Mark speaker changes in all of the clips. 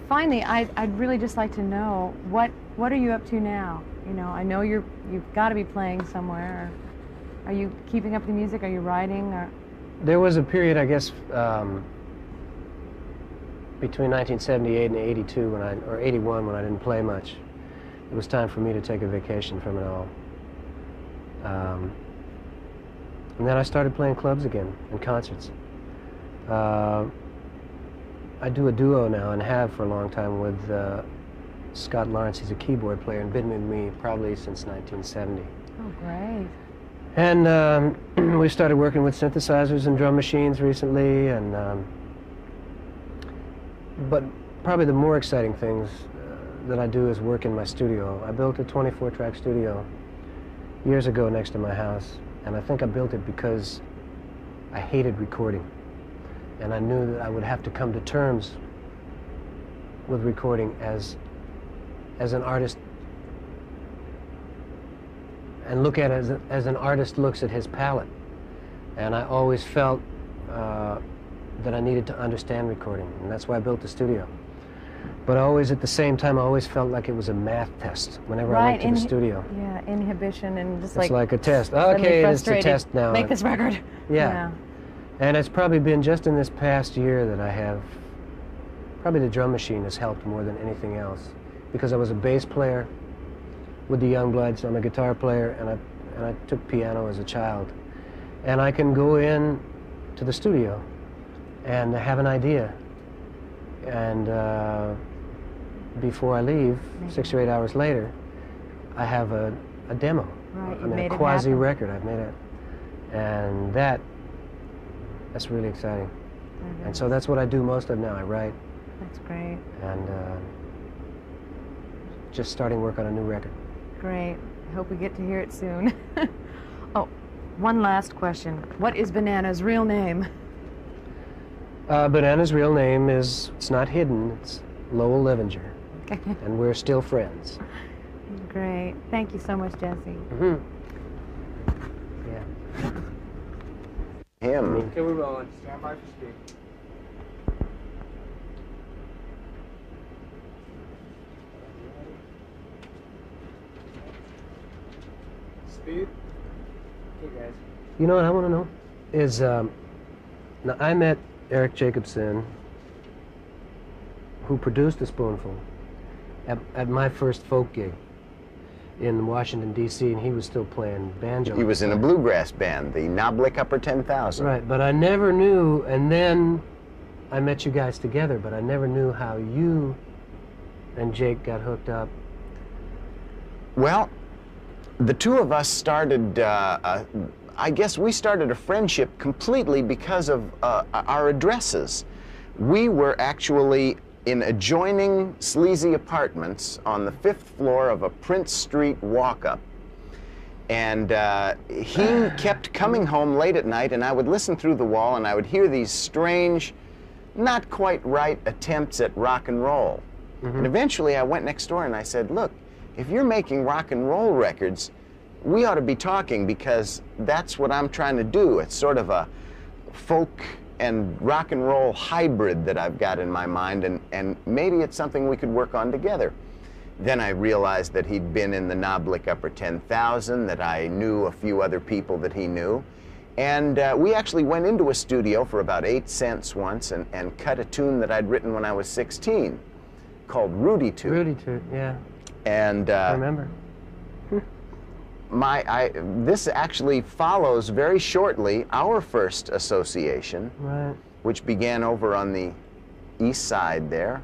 Speaker 1: Finally, I'd really just like to know what are you up to now? You know, I know you've got to be playing somewhere. Are you keeping up the music? Are you writing? Or
Speaker 2: there was a period, I guess, between 1978 and 82 or 81 when I didn't play much. It was time for me to take a vacation from it all. And then I started playing clubs again and concerts. I do a duo now and have for a long time with Scott Lawrence. He's a keyboard player and been with me probably since 1970.
Speaker 1: oh, great.
Speaker 2: And we started working with synthesizers and drum machines recently, and but probably the more exciting things that I do is work in my studio. I built a 24-track studio years ago next to my house, and I think I built it because I hated recording. And I knew that I would have to come to terms with recording as an artist, and look at it as an artist looks at his palette. And I always felt that I needed to understand recording, and that's why I built the studio. But always at the same time, I always felt like it was a math test whenever I went to the studio.
Speaker 1: Yeah, inhibition and just
Speaker 2: it's like a test. Okay, it's a test now.
Speaker 1: Make this record.
Speaker 2: Yeah. And it's probably been just in this past year that I have, probably the drum machine has helped more than anything else. Because I was a bass player with the Youngbloods, I'm a guitar player, and I took piano as a child. And I can go in to the studio and have an idea. And before I leave, 6 or 8 hours later, I have a demo.
Speaker 1: Right,
Speaker 2: I mean, a quasi-record I've made it. And that's really exciting. And so that's what I do most of now. I write.
Speaker 1: That's great.
Speaker 2: And just starting work on a new record.
Speaker 1: Great. I hope we get to hear it soon. Oh, one last question. What is Banana's real name?
Speaker 2: Banana's real name it's not hidden, it's Lowell Levenger.
Speaker 1: Okay.
Speaker 2: And we're still friends.
Speaker 1: Great. Thank you so much, Jesse.
Speaker 2: Mm-hmm. Yeah.
Speaker 3: Him.
Speaker 4: Okay, we're rolling. Stand by for speed. Speed. Hey guys.
Speaker 2: You know what I want to know is, now I met Eric Jacobson, who produced A Spoonful, at my first folk gig in Washington, D.C., and he was still playing banjo.
Speaker 3: He was in a bluegrass band, the Knoblick Upper 10,000.
Speaker 2: Right, but I never knew, and then I met you guys together, but I never knew how you and Jake got hooked up.
Speaker 3: Well, the two of us started, I guess we started a friendship completely because of our addresses. We were actually in adjoining sleazy apartments on the 5th floor of a Prince Street walk-up. And he kept coming home late at night, and I would listen through the wall, and I would hear these strange, not quite right attempts at rock and roll. Mm-hmm. And eventually I went next door and I said, look, if you're making rock and roll records, we ought to be talking, because that's what I'm trying to do. It's sort of a folk and rock and roll hybrid that I've got in my mind, and maybe it's something we could work on together. Then I realized that he'd been in the Knoblick Upper 10,000, that I knew a few other people that he knew. And we actually went into a studio for about 8 cents once and cut a tune that I'd written when I was 16 called Rudy Toot.
Speaker 2: Rudy Toot, yeah.
Speaker 3: And
Speaker 2: I remember.
Speaker 3: This actually follows very shortly our first association,
Speaker 2: right,
Speaker 3: which began over on the east side there.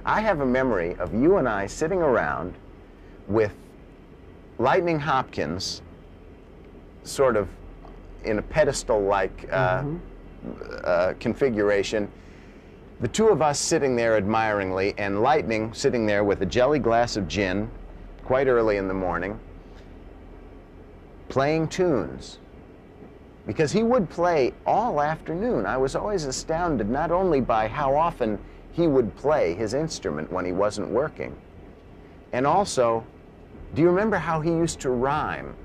Speaker 3: I have a memory of you and I sitting around with Lightning Hopkins sort of in a pedestal-like configuration. The two of us sitting there admiringly, and Lightning sitting there with a jelly glass of gin quite early in the morning, playing tunes, because he would play all afternoon. I was always astounded not only by how often he would play his instrument when he wasn't working, and also, do you remember how he used to rhyme?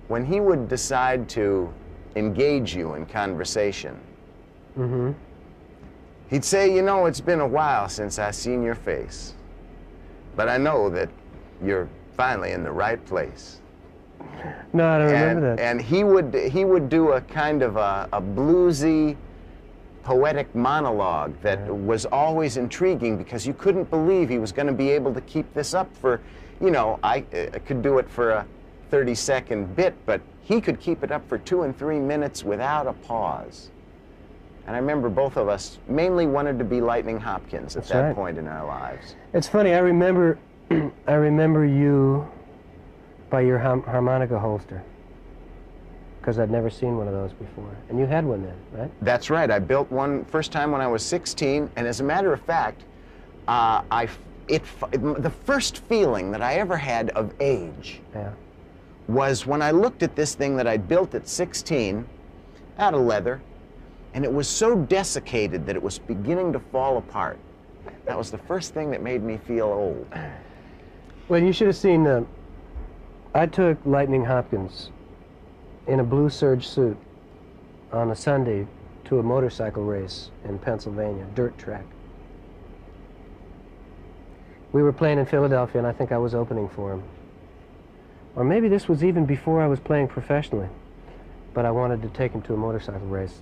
Speaker 3: When he would decide to engage you in conversation, He'd say, you know, it's been a while since I've seen your face, but I know that you're finally in the right place.
Speaker 2: No, I don't remember that.
Speaker 3: And he would do a kind of a bluesy, poetic monologue that was always intriguing because you couldn't believe he was going to be able to keep this up for, you know, I could do it for a 30-second bit, but he could keep it up for 2 and 3 minutes without a pause. And I remember both of us mainly wanted to be Lightning Hopkins at that point in our lives.
Speaker 2: It's funny, I remember you by your harmonica holster, because I'd never seen one of those before. And you had one then, right?
Speaker 3: That's right. I built one first time when I was 16, and as a matter of fact, the first feeling that I ever had of age was when I looked at this thing that I'd built at 16, out of leather, and it was so desiccated that it was beginning to fall apart. That was the first thing that made me feel old.
Speaker 2: Well, you should have seen, I took Lightning Hopkins in a blue serge suit on a Sunday to a motorcycle race in Pennsylvania, dirt track. We were playing in Philadelphia, and I think I was opening for him. Or maybe this was even before I was playing professionally, but I wanted to take him to a motorcycle race.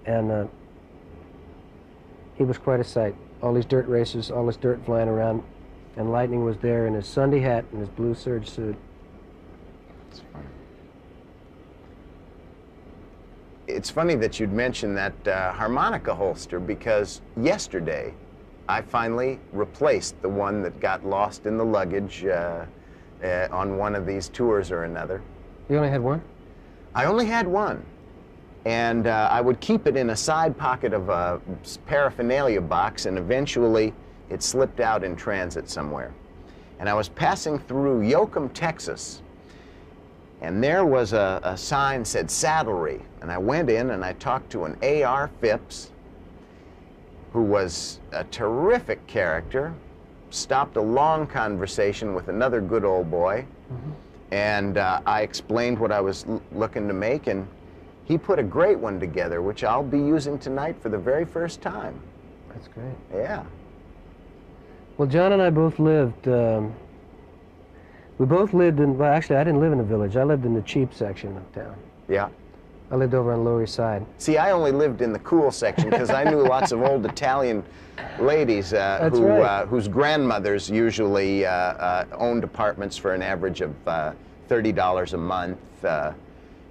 Speaker 2: And he was quite a sight. All these dirt races, all this dirt flying around, and Lightning was there in his Sunday hat and his blue serge suit.
Speaker 3: That's funny. It's funny that you'd mention that harmonica holster, because yesterday I finally replaced the one that got lost in the luggage on one of these tours or another.
Speaker 2: You only had one?
Speaker 3: I only had one. And I would keep it in a side pocket of a paraphernalia box, and eventually it slipped out in transit somewhere. And I was passing through Yoakum, Texas, and there was a sign said saddlery. And I went in and I talked to an A.R. Phipps, who was a terrific character, stopped a long conversation with another good old boy, and I explained what I was looking to make, and he put a great one together, which I'll be using tonight for the very first time.
Speaker 2: That's great.
Speaker 3: Yeah.
Speaker 2: Well, John and I both lived, we both lived in, well, actually, I didn't live in the village. I lived in the cheap section of town.
Speaker 3: Yeah.
Speaker 2: I lived over on the Lower East Side.
Speaker 3: See, I only lived in the cool section because I knew lots of old Italian ladies whose grandmothers usually owned apartments for an average of $30 a month.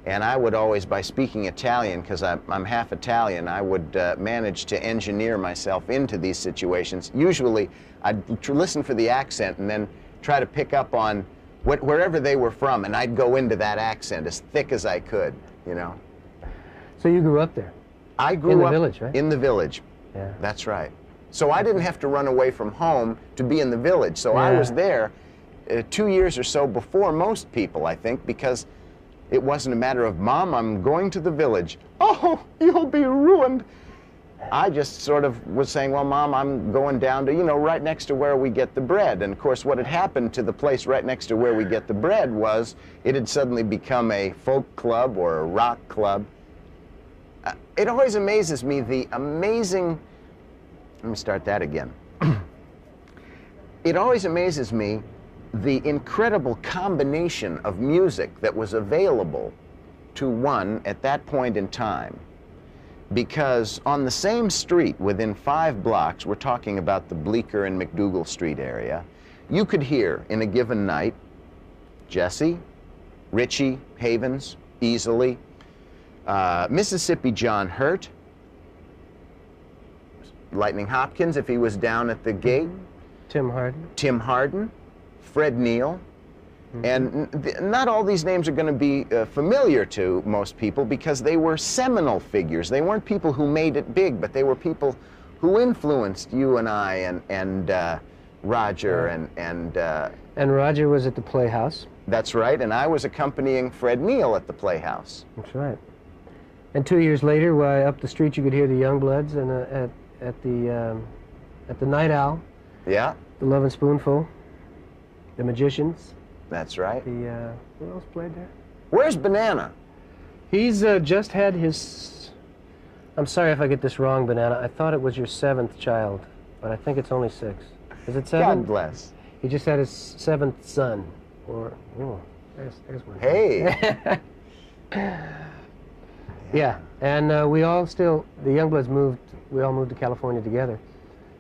Speaker 3: And I would always, by speaking Italian, because I'm half Italian, I would manage to engineer myself into these situations. Usually, I'd listen for the accent and then try to pick up on wherever they were from, and I'd go into that accent as thick as I could, you know.
Speaker 2: So you grew up there?
Speaker 3: I grew up in the village, right? In the village. Yeah. That's right. So I didn't have to run away from home to be in the village. So I was there 2 years or so before most people, I think, because it wasn't a matter of, Mom, I'm going to the village. Oh, you'll be ruined. I just sort of was saying, well, Mom, I'm going down to, you know, right next to where we get the bread. And of course, what had happened to the place right next to where we get the bread was it had suddenly become a folk club or a rock club. It always amazes me, the amazing, let me start that again. It always amazes me the incredible combination of music that was available to one at that point in time. Because on the same street, within 5 blocks, we're talking about the Bleecker and McDougal Street area, you could hear in a given night Jesse, Richie Havens, easily, Mississippi John Hurt, Lightning Hopkins if he was down at the gate,
Speaker 2: Tim Hardin,
Speaker 3: Fred Neil, and not all these names are going to be familiar to most people because they were seminal figures. They weren't people who made it big, but they were people who influenced you and I and Roger
Speaker 2: and Roger was at the Playhouse.
Speaker 3: That's right, and I was accompanying Fred Neil at the Playhouse.
Speaker 2: That's right. And 2 years later, up the street, you could hear the Youngbloods, and at the Night Owl.
Speaker 3: Yeah.
Speaker 2: The Lovin' Spoonful. The Magicians.
Speaker 3: That's right.
Speaker 2: Who else played there?
Speaker 3: Where's Banana?
Speaker 2: He's just had his I'm sorry if I get this wrong, Banana. I thought it was your 7th child, but I think it's only 6. Is it 7?
Speaker 3: God bless.
Speaker 2: He just had his 7th son. Or, oh, there's one.
Speaker 3: Hey.
Speaker 2: Yeah, and we all still, the Youngbloods moved, we all moved to California together.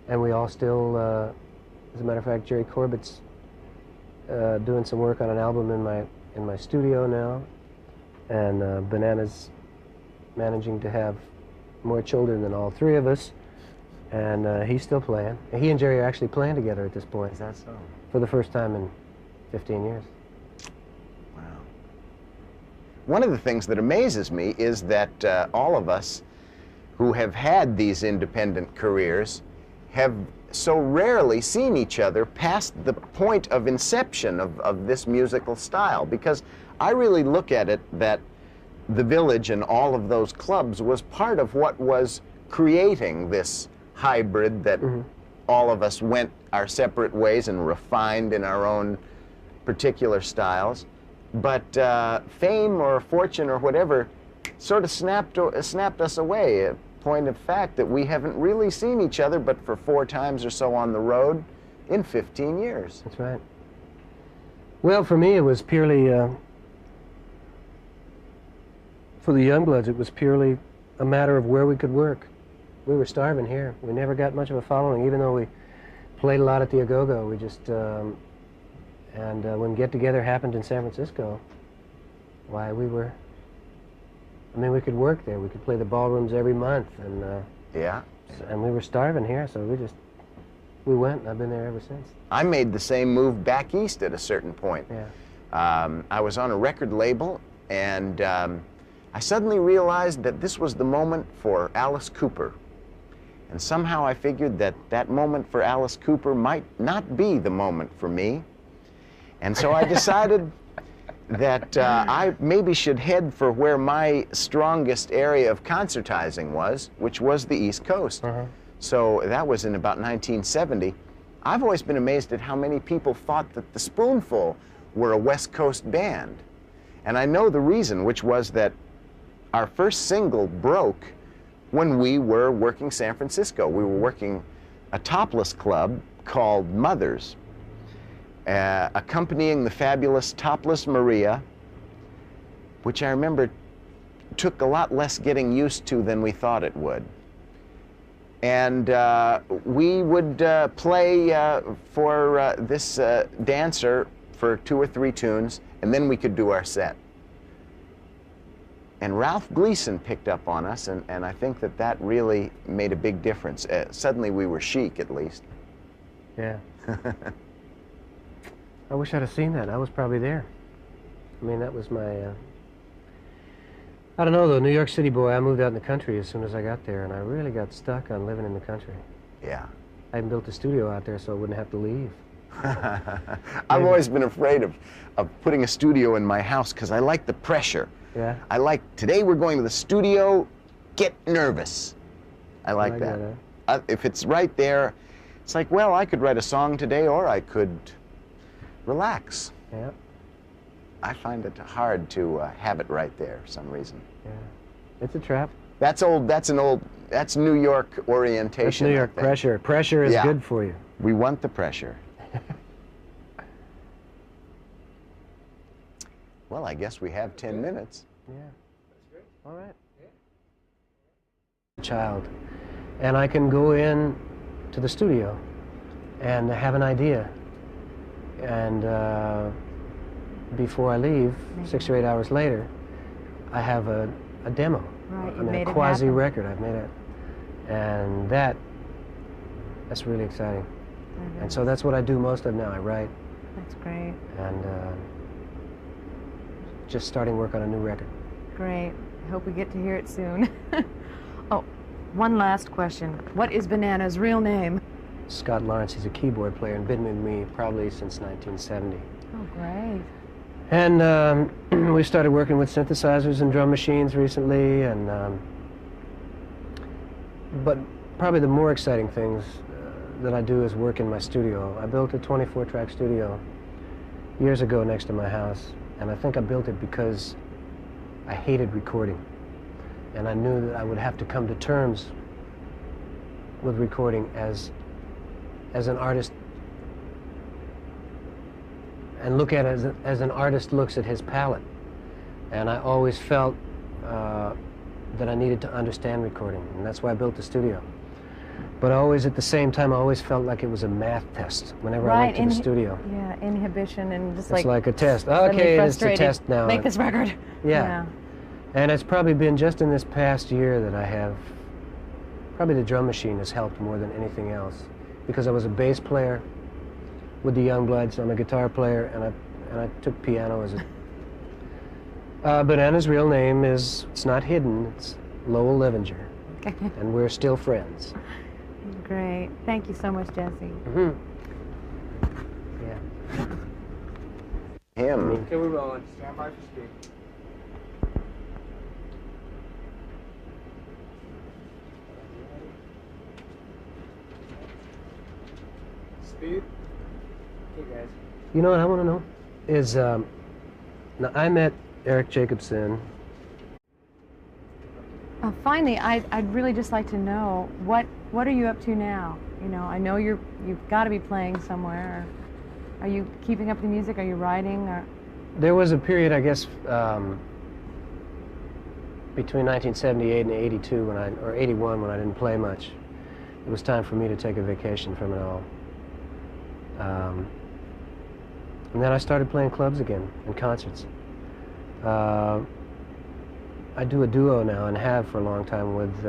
Speaker 2: And we all still, as a matter of fact, Jerry Corbett's doing some work on an album in my studio now. And Banana's managing to have more children than all 3 of us. And he's still playing. And he and Jerry are actually playing together at this point.
Speaker 3: Is that so?
Speaker 2: For the first time in 15 years.
Speaker 3: Wow. One of the things that amazes me is that all of us who have had these independent careers have so rarely seen each other past the point of inception of this musical style, because I really look at it that the Village and all of those clubs was part of what was creating this hybrid that all of us went our separate ways and refined in our own particular styles. But fame or fortune or whatever sort of snapped us away. A point of fact that we haven't really seen each other but for 4 times or so on the road in 15 years.
Speaker 2: That's right. Well, for me, it was purely, for the Youngbloods, it was purely a matter of where we could work. We were starving here. We never got much of a following, even though we played a lot at the Agogo. We just, and when Get Together happened in San Francisco, why, we were, I mean, we could work there. We could play the ballrooms every month, and
Speaker 3: Yeah.
Speaker 2: and we were starving here, so we went, and I've been there ever since.
Speaker 3: I made the same move back east at a certain point.
Speaker 2: Yeah.
Speaker 3: I was on a record label, and I suddenly realized that this was the moment for Alice Cooper. And somehow I figured that that moment for Alice Cooper might not be the moment for me. And so I decided that I maybe should head for where my strongest area of concertizing was, which was the East Coast. So that was in about 1970. I've always been amazed at how many people thought that the Spoonful were a West Coast band. And I know the reason, which was that our first single broke when we were working San Francisco. We were working a topless club called Mothers, accompanying the fabulous Topless Maria, which I remember took a lot less getting used to than we thought it would. And we would play for this dancer for 2 or 3 tunes, and then we could do our set. And Ralph Gleason picked up on us, and I think that that really made a big difference. Suddenly we were chic, at least.
Speaker 2: Yeah. I wish I'd have seen that. I was probably there. I mean, that was my, I don't know, though, New York City boy, I moved out in the country as soon as I got there, and I really got stuck on living in the country.
Speaker 3: Yeah.
Speaker 2: I even built a studio out there so I wouldn't have to leave.
Speaker 3: I've always been afraid of putting a studio in my house because I like the pressure.
Speaker 2: Yeah?
Speaker 3: I like, today we're going to the studio, get nervous. I like that. If it's right there, it's like, well, I could write a song today, or I could relax.
Speaker 2: Yeah.
Speaker 3: I find it hard to have it right there for some reason.
Speaker 2: Yeah. It's a trap.
Speaker 3: That's New York orientation.
Speaker 2: That's New York pressure. Pressure is good for you.
Speaker 3: We want the pressure. Well, I guess we have 10 minutes.
Speaker 2: Yeah. That's great. All right. Yeah. Child. And I can go in to the studio and have an idea. And before I leave, 6 or 8 hours later, I have a demo.
Speaker 1: Right,
Speaker 2: I mean, a quasi record. I've made it. And that's really exciting. And so that's what I do most of now. I write.
Speaker 1: That's great.
Speaker 2: And just starting work on a new record.
Speaker 1: Great. I hope we get to hear it soon. Oh, one last question. What is Banana's real name?
Speaker 2: Scott Lawrence. He's a keyboard player and been with me probably since 1970.
Speaker 1: Oh, great.
Speaker 2: And we started working with synthesizers and drum machines recently, and but probably the more exciting things that I do is work in my studio. I built a 24-track studio years ago next to my house, and I think I built it because I hated recording. And I knew that I would have to come to terms with recording as an artist, and look at it as an artist looks at his palette. And I always felt that I needed to understand recording, and that's why I built the studio. But always, at the same time, I always felt like it was a math test whenever I went to the studio.
Speaker 1: Yeah, inhibition and just
Speaker 2: It's like a test. Okay, it's a test now.
Speaker 1: Make this record.
Speaker 2: Yeah. And it's probably been just in this past year that I have, probably the drum machine has helped more than anything else. Because I was a bass player with the young bloods, I'm a guitar player, and I took piano as a... but Anna's real name is, it's not hidden, it's Lowell Levenger.
Speaker 1: Okay.
Speaker 2: And we're still friends.
Speaker 1: Great. Thank you so much, Jesse.
Speaker 2: Mm-hmm. Yeah.
Speaker 3: Him.
Speaker 4: Okay, we're rolling. Stand by for speed. Speed. Hey guys.
Speaker 2: You know what I want to know? Is, now I met Eric Jacobson.
Speaker 1: Finally, I'd really just like to know what are you up to now? You know, I know you've got to be playing somewhere. Are you keeping up with the music? Are you writing? Or
Speaker 2: There was a period, I guess, between 1978 and 82 or 81 when I didn't play much. It was time for me to take a vacation from it all. And then I started playing clubs again and concerts. I do a duo now and have for a long time with